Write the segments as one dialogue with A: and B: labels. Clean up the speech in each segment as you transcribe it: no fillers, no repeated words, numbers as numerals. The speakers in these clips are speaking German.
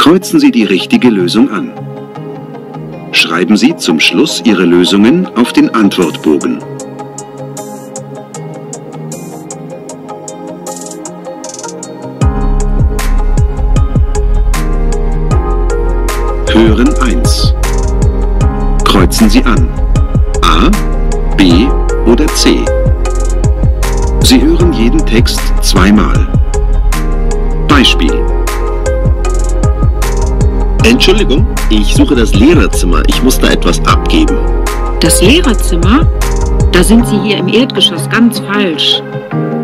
A: Kreuzen Sie die richtige Lösung an. Schreiben Sie zum Schluss Ihre Lösungen auf den Antwortbogen. Hören 1. Kreuzen Sie an. A, B oder C. Sie hören jeden Text zweimal. Beispiel.
B: Entschuldigung, ich suche das Lehrerzimmer. Ich muss da etwas abgeben.
C: Das Lehrerzimmer? Da sind Sie hier im Erdgeschoss ganz falsch.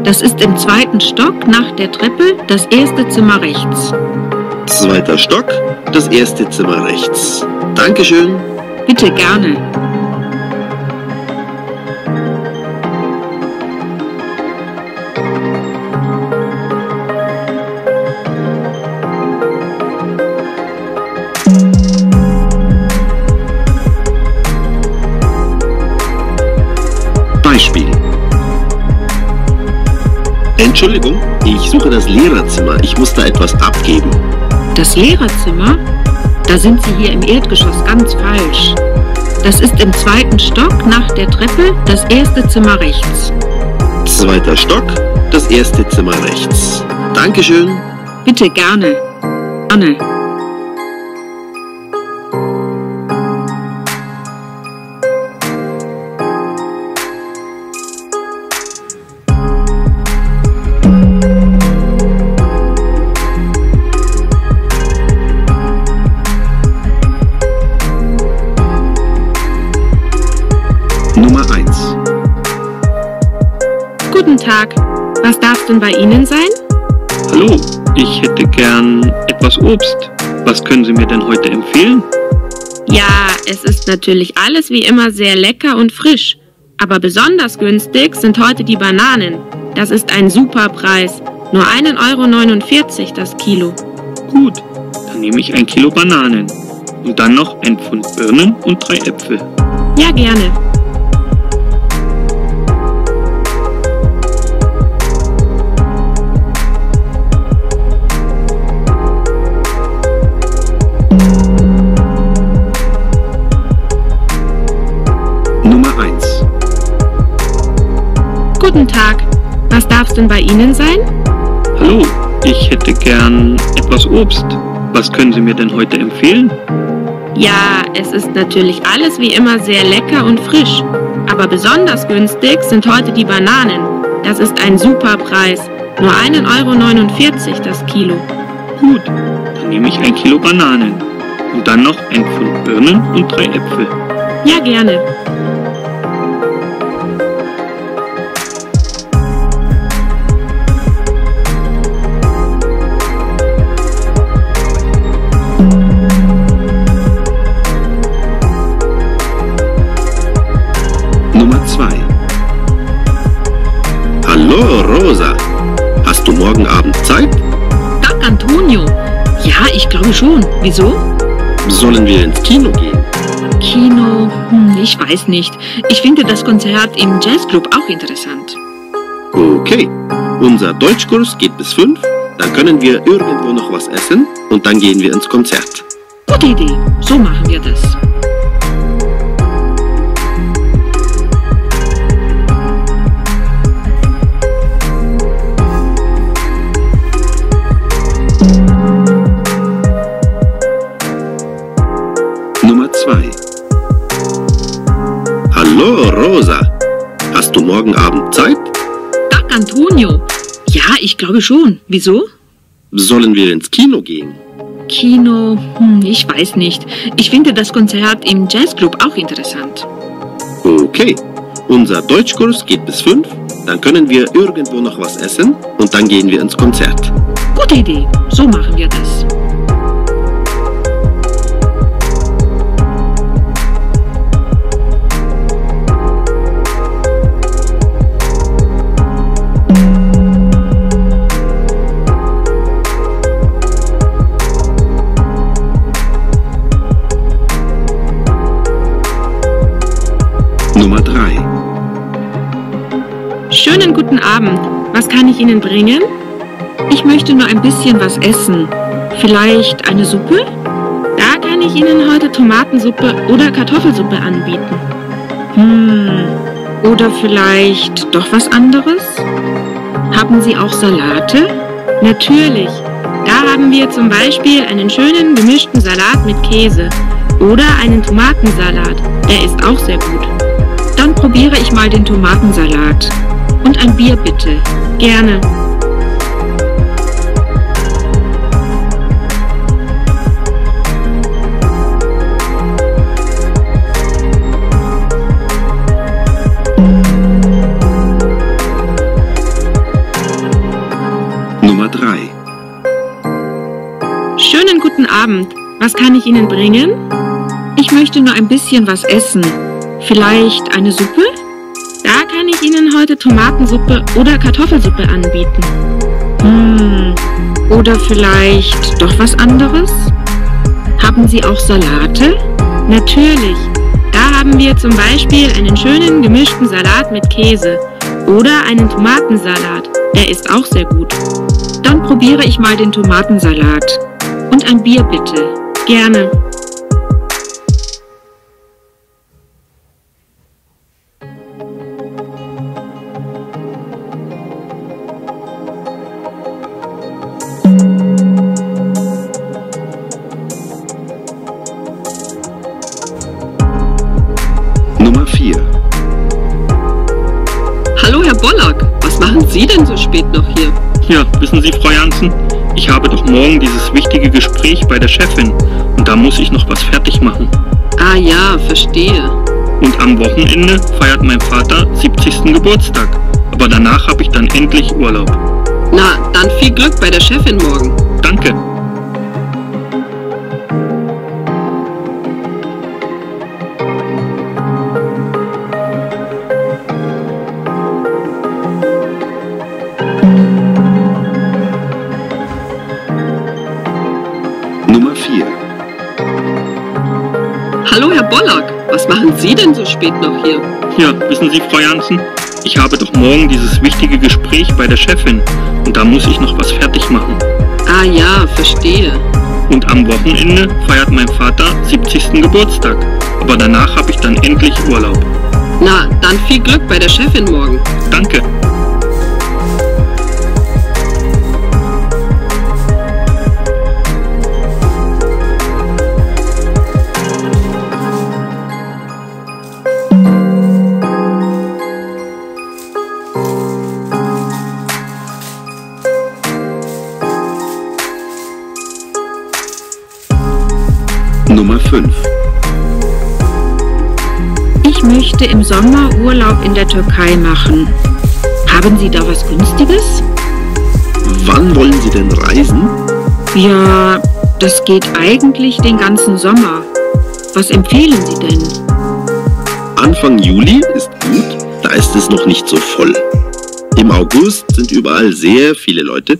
C: Das ist im 2. Stock nach der Treppe, das erste Zimmer rechts.
B: 2. Stock, das erste Zimmer rechts. Dankeschön.
C: Bitte gerne.
A: Beispiel.
B: Entschuldigung, ich suche das Lehrerzimmer. Ich muss da etwas abgeben.
C: Das Lehrerzimmer? Da sind Sie hier im Erdgeschoss ganz falsch. Das ist im 2. Stock nach der Treppe, das erste Zimmer rechts.
B: 2. Stock, das erste Zimmer rechts. Dankeschön.
C: Bitte gerne. Anne.
A: Nummer 1.
C: Guten Tag. Was darf denn bei Ihnen sein?
D: Hallo, ich hätte gern etwas Obst. Was können Sie mir denn heute empfehlen?
C: Ja, es ist natürlich alles wie immer sehr lecker und frisch. Aber besonders günstig sind heute die Bananen. Das ist ein super Preis. Nur 1,49 € das Kilo.
D: Gut, dann nehme ich 1 Kilo Bananen. Und dann noch ein Pfund Birnen und 3 Äpfel.
C: Ja, gerne.
A: Nummer 1.
C: Guten Tag. Was darf denn bei Ihnen sein?
D: Hallo, ich hätte gern etwas Obst. Was können Sie mir denn heute empfehlen?
C: Ja, es ist natürlich alles wie immer sehr lecker und frisch. Aber besonders günstig sind heute die Bananen. Das ist ein super Preis. Nur 1,49 € das Kilo.
D: Gut, dann nehme ich 1 Kilo Bananen. Und dann noch ein Pfund Birnen und 3 Äpfel.
C: Ja, gerne.
A: Nummer 2.
B: Hallo, Rosa. Hast du morgen Abend Zeit?
C: Tag, Antonio. Ja, ich glaube schon. Wieso?
B: Sollen wir ins Kino gehen?
C: Kino? Ich weiß nicht. Ich finde das Konzert im Jazzclub auch interessant.
B: Okay. Unser Deutschkurs geht bis 5. Dann können wir irgendwo noch was essen und dann gehen wir ins Konzert.
C: Gute Idee. So machen wir das.
A: Nummer 2.
B: Hallo, Rosa. Hast du morgen Abend Zeit?
C: Tag, Antonio. Ja, ich glaube schon. Wieso?
B: Sollen wir ins Kino gehen?
C: Kino? Ich weiß nicht. Ich finde das Konzert im Jazzclub auch interessant.
B: Okay. Unser Deutschkurs geht bis 5. Dann können wir irgendwo noch was essen und dann gehen wir ins Konzert.
C: Gute Idee. So machen wir das.
A: Nummer 3.
C: Schönen guten Abend. Was kann ich Ihnen bringen? Ich möchte nur ein bisschen was essen. Vielleicht eine Suppe? Da kann ich Ihnen heute Tomatensuppe oder Kartoffelsuppe anbieten. Oder vielleicht doch was anderes? Haben Sie auch Salate? Natürlich. Da haben wir zum Beispiel einen schönen gemischten Salat mit Käse oder einen Tomatensalat. Der ist auch sehr gut. Dann probiere ich mal den Tomatensalat. Und ein Bier bitte. Gerne.
A: Nummer 3.
C: Schönen guten Abend. Was kann ich Ihnen bringen? Ich möchte nur ein bisschen was essen. Vielleicht eine Suppe? Da kann ich Ihnen heute Tomatensuppe oder Kartoffelsuppe anbieten. Oder vielleicht doch was anderes? Haben Sie auch Salate? Natürlich. Da haben wir zum Beispiel einen schönen gemischten Salat mit Käse oder einen Tomatensalat. Der ist auch sehr gut. Dann probiere ich mal den Tomatensalat. Und ein Bier bitte. Gerne.
A: Nummer 4.
E: Hallo Herr Bollack, was machen Sie denn so spät noch hier?
D: Ja, wissen Sie, Frau Jansen, ich habe doch morgen dieses wichtige Gespräch bei der Chefin und da muss ich noch was fertig machen.
E: Ah ja, verstehe.
D: Und am Wochenende feiert mein Vater 70. Geburtstag, aber danach habe ich dann endlich Urlaub.
E: Na, dann viel Glück bei der Chefin morgen.
D: Danke.
A: Nummer 4.
E: Hallo Herr Bollack, was machen Sie denn so spät noch hier?
D: Ja, wissen Sie, Frau Jansen, ich habe doch morgen dieses wichtige Gespräch bei der Chefin und da muss ich noch was fertig machen.
E: Ah ja, verstehe.
D: Und am Wochenende feiert mein Vater 70. Geburtstag, aber danach habe ich dann endlich Urlaub.
E: Na, dann viel Glück bei der Chefin morgen.
D: Danke.
A: Nummer 5.
C: Ich möchte im Sommer Urlaub in der Türkei machen. Haben Sie da was Günstiges?
B: Wann wollen Sie denn reisen?
C: Ja, das geht eigentlich den ganzen Sommer. Was empfehlen Sie denn?
B: Anfang Juli ist gut, da ist es noch nicht so voll. Im August sind überall sehr viele Leute,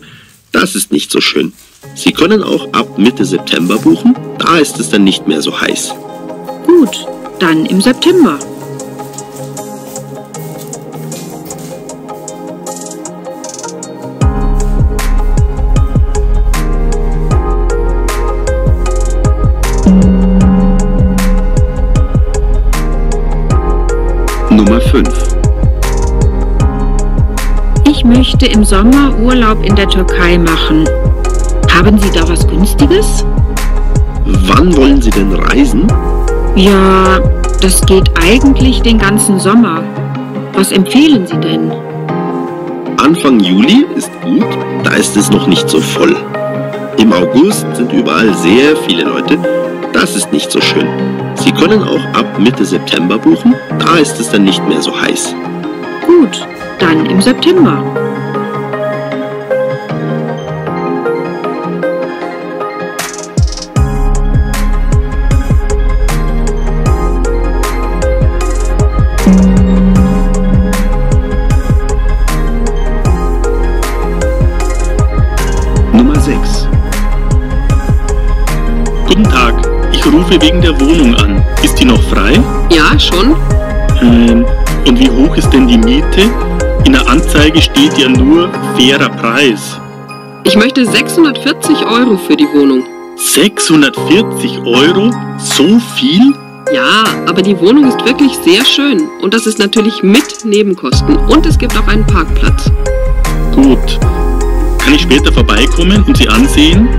B: das ist nicht so schön. Sie können auch ab Mitte September buchen, da ist es dann nicht mehr so heiß.
C: Gut, dann im September.
A: Nummer 5.
C: Ich möchte im Sommer Urlaub in der Türkei machen. Haben Sie da was Günstiges?
B: Wann wollen Sie denn reisen?
C: Ja, das geht eigentlich den ganzen Sommer. Was empfehlen Sie denn?
B: Anfang Juli ist gut, da ist es noch nicht so voll. Im August sind überall sehr viele Leute, das ist nicht so schön. Sie können auch ab Mitte September buchen, da ist es dann nicht mehr so heiß.
C: Gut, dann im September.
A: Nummer 6.
D: Guten Tag, ich rufe wegen der Wohnung an. Ist die noch frei?
E: Ja, schon?
D: Und wie hoch ist denn die Miete? In der Anzeige steht ja nur fairer Preis.
E: Ich möchte 640 Euro für die Wohnung.
D: 640 Euro? So viel?
E: Ja, aber die Wohnung ist wirklich sehr schön. Und das ist natürlich mit Nebenkosten. Und es gibt auch einen Parkplatz.
D: Gut. Kann ich später vorbeikommen und sie ansehen?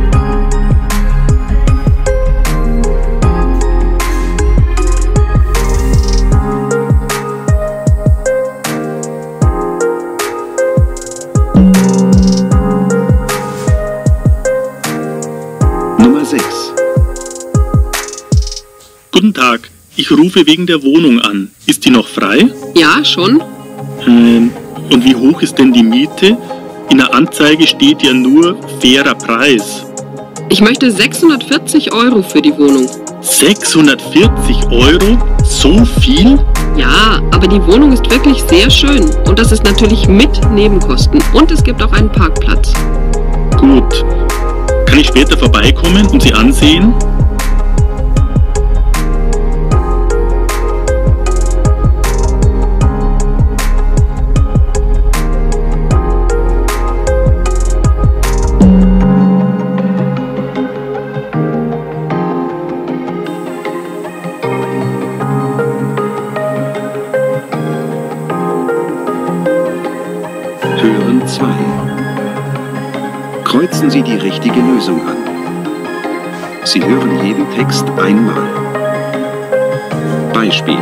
A: Nummer 6.
D: Guten Tag. Ich rufe wegen der Wohnung an. Ist die noch frei?
E: Ja, schon.
D: Und wie hoch ist denn die Miete? In der Anzeige steht ja nur fairer Preis.
E: Ich möchte 640 Euro für die Wohnung.
D: 640 Euro? So viel?
E: Ja, aber die Wohnung ist wirklich sehr schön. Und das ist natürlich mit Nebenkosten. Und es gibt auch einen Parkplatz.
D: Gut. Kann ich später vorbeikommen und sie ansehen?
A: Hören 2. Kreuzen Sie die richtige Lösung an. Sie hören jeden Text einmal. Beispiel.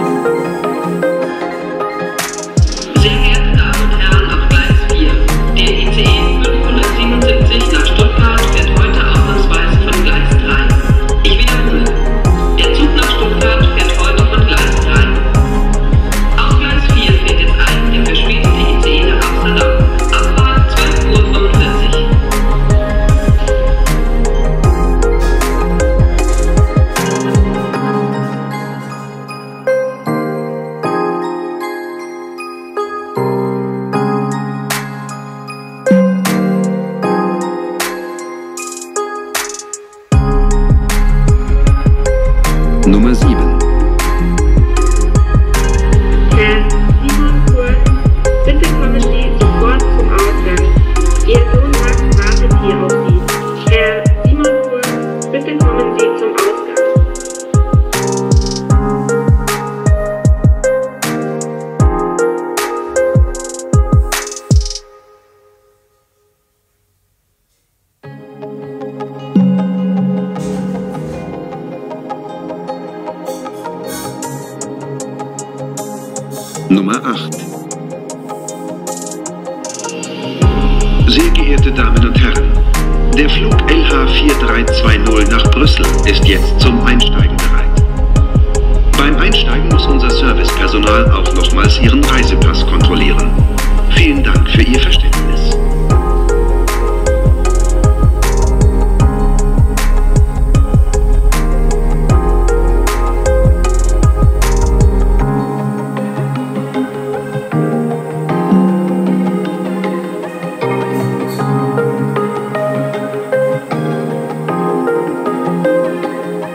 F: Sehr geehrte Damen und Herren auf Gleis 4, der ICE 577 nach Stuttgart fährt heute ausnahmsweise von Gleis 3. Ich wiederhole, der Zug nach Stuttgart fährt heute von Gleis 3. Auf Gleis 4 fährt jetzt ein der verspätete ICE nach Amsterdam. Abfahrt 12:45 Uhr.
A: Nummer 7.
G: Herr Simon Kurz, bitte kommen Sie sofort zum Ausgang. Ihr Sohn Max wartet hier auf Sie. Herr Simon Kurz, bitte kommen Sie zum Ausgang.
A: Nummer 8. Sehr geehrte Damen und Herren, der Flug LH4320 nach Brüssel ist jetzt zum Einsteigen bereit. Beim Einsteigen muss unser Servicepersonal auch nochmals Ihren Reisepass kontrollieren. Vielen Dank für Ihr Verständnis.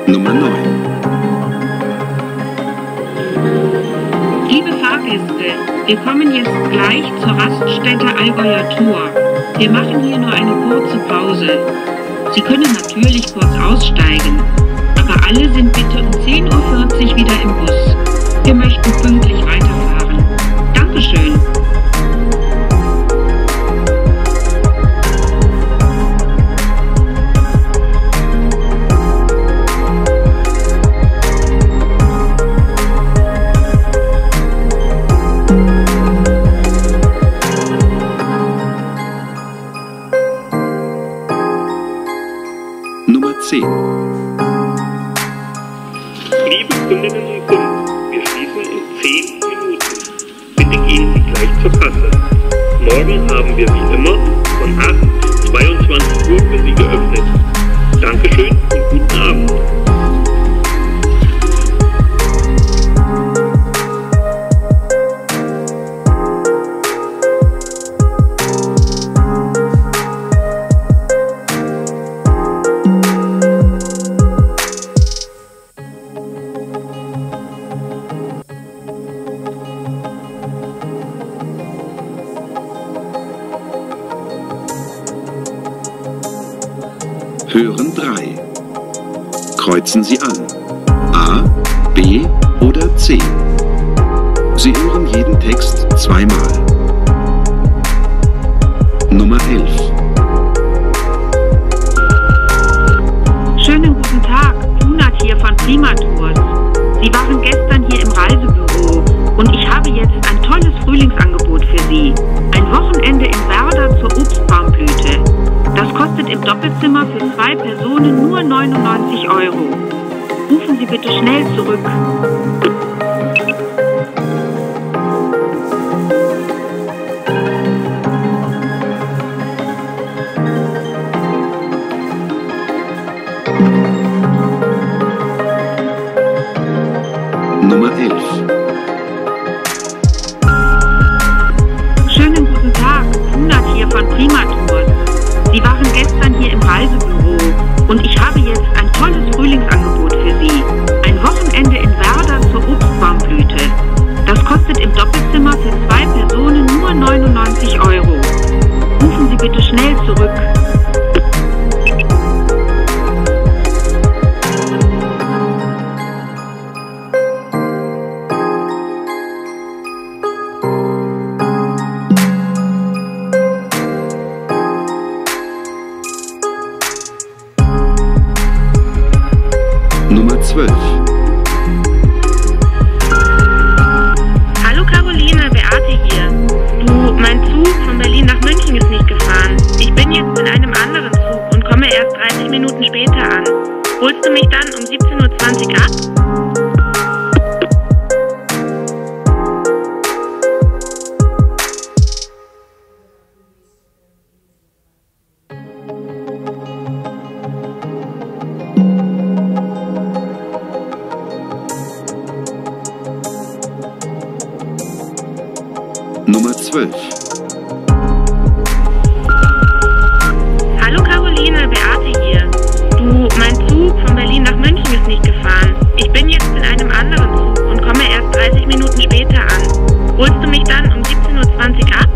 A: Nummer 9.
C: Liebe Fahrgäste, wir kommen jetzt gleich zur Raststätte Allgäuer Tor. Wir machen hier nur eine kurze Pause. Sie können natürlich kurz aussteigen, aber alle sind bitte um 10:40 Uhr wieder im Bus. Wir möchten pünktlich weiterfahren. Dankeschön.
A: Nummer 10.
D: Liebe Kundinnen und Kunden, wir schließen in 10 Minuten. Bitte gehen Sie gleich zur Kasse. Morgen haben wir wie immer von 8 bis 22 Uhr für Sie geöffnet. Dankeschön und guten Abend.
A: Kreuzen Sie an. A, B oder C. Sie hören jeden Text zweimal. Nummer 11.
G: Schönen guten Tag, Tunat hier von Primatours. Sie waren gestern hier im Reisebüro und ich habe jetzt ein tolles Frühlingsangebot für Sie. Ein Wochenende in Werder zur Obstbaumblüte. Das kostet im Doppelzimmer für 2 Personen nur 99 €. Rufen Sie bitte schnell zurück.
A: Nummer 11.
G: Schönen guten Tag, Tunat hier von Primatours. Sie waren gestern hier im Reisebüro und ich habe jetzt ein tolles Frühlingsangebot für Sie. Ein Wochenende in Werder zur Obstbaumblüte. Das kostet im Doppelzimmer für 2 Personen nur 99 €. Rufen Sie bitte schnell zurück.
A: Nummer 12.
C: Hallo Caroline, Beate hier. Du, mein Zug von Berlin nach München ist nicht gefahren. Ich bin jetzt in einem anderen Zug und komme erst 30 Minuten später an. Holst du mich dann um 17:20 Uhr ab?
A: Nummer 12.
C: Hallo Caroline, Beate hier. Du, mein Zug von Berlin nach München ist nicht gefahren. Ich bin jetzt in einem anderen Zug und komme erst 30 Minuten später an. Holst du mich dann um 17:20 Uhr ab?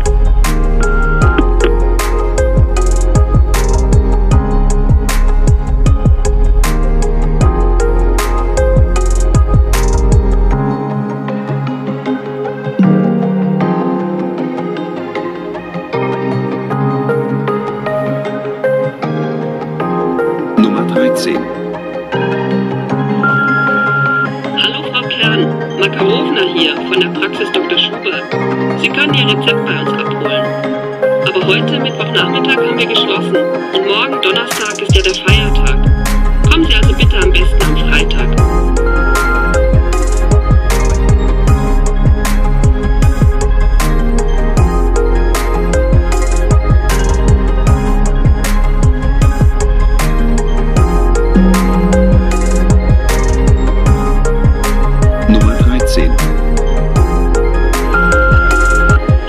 A: Nummer 13.
E: Hallo Frau Kern, Makarowna hier von der Praxis Dr. Schubert. Sie können Ihr Rezept bei uns abholen. Aber heute, Mittwochnachmittag, haben wir geschlossen und morgen, Donnerstag, ist ja der Feiertag. Kommen Sie also bitte am besten am Freitag.
A: Nummer 13.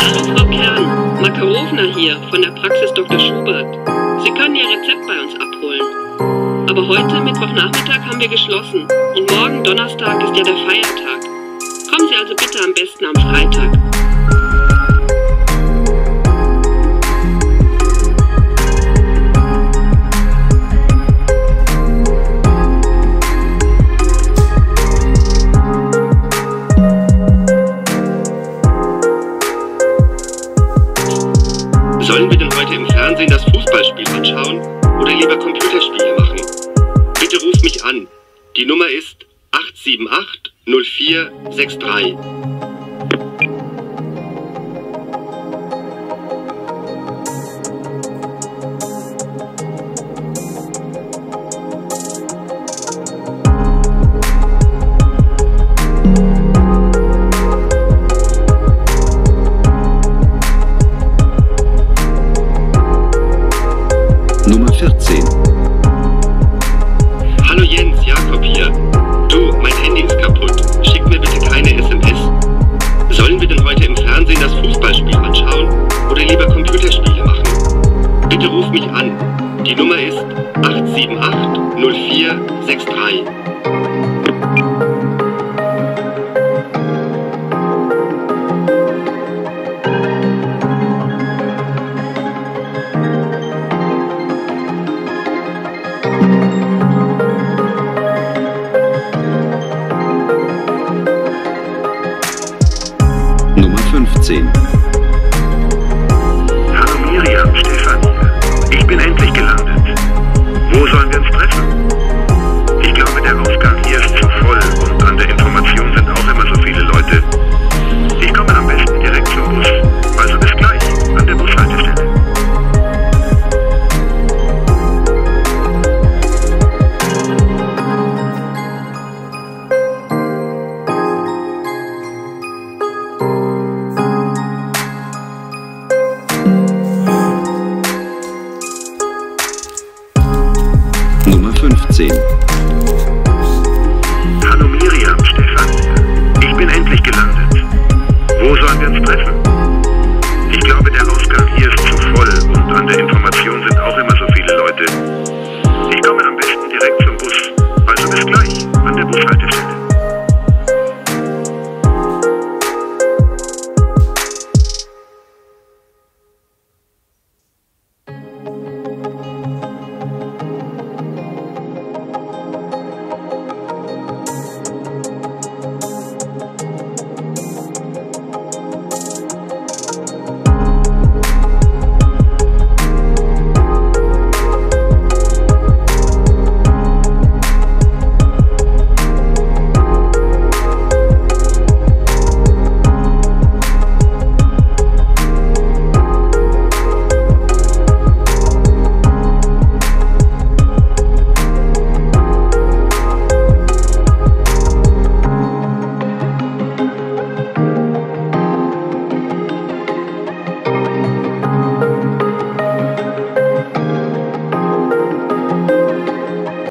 E: Hallo Frau Kern, Makarowna hier von der Praxis Dr. Schubert. Sie können Ihr Rezept bei uns abholen. Aber heute, Mittwochnachmittag, haben wir geschlossen und morgen, Donnerstag, ist ja der Feiertag. Kommen Sie also bitte am besten am Freitag.
A: Sollen wir denn heute im Fernsehen das Fußballspiel anschauen oder lieber Computerspiele machen? Bitte ruft mich an. Die Nummer ist 878 0463. Nummer 14. Hallo Jens, Jakob hier. Du, mein Handy ist kaputt. Schick mir bitte keine SMS. Sollen wir denn heute im Fernsehen das Fußballspiel anschauen oder lieber Computerspiele machen? Bitte ruf mich an. Die Nummer ist 878 0463.
H: Bis gleich.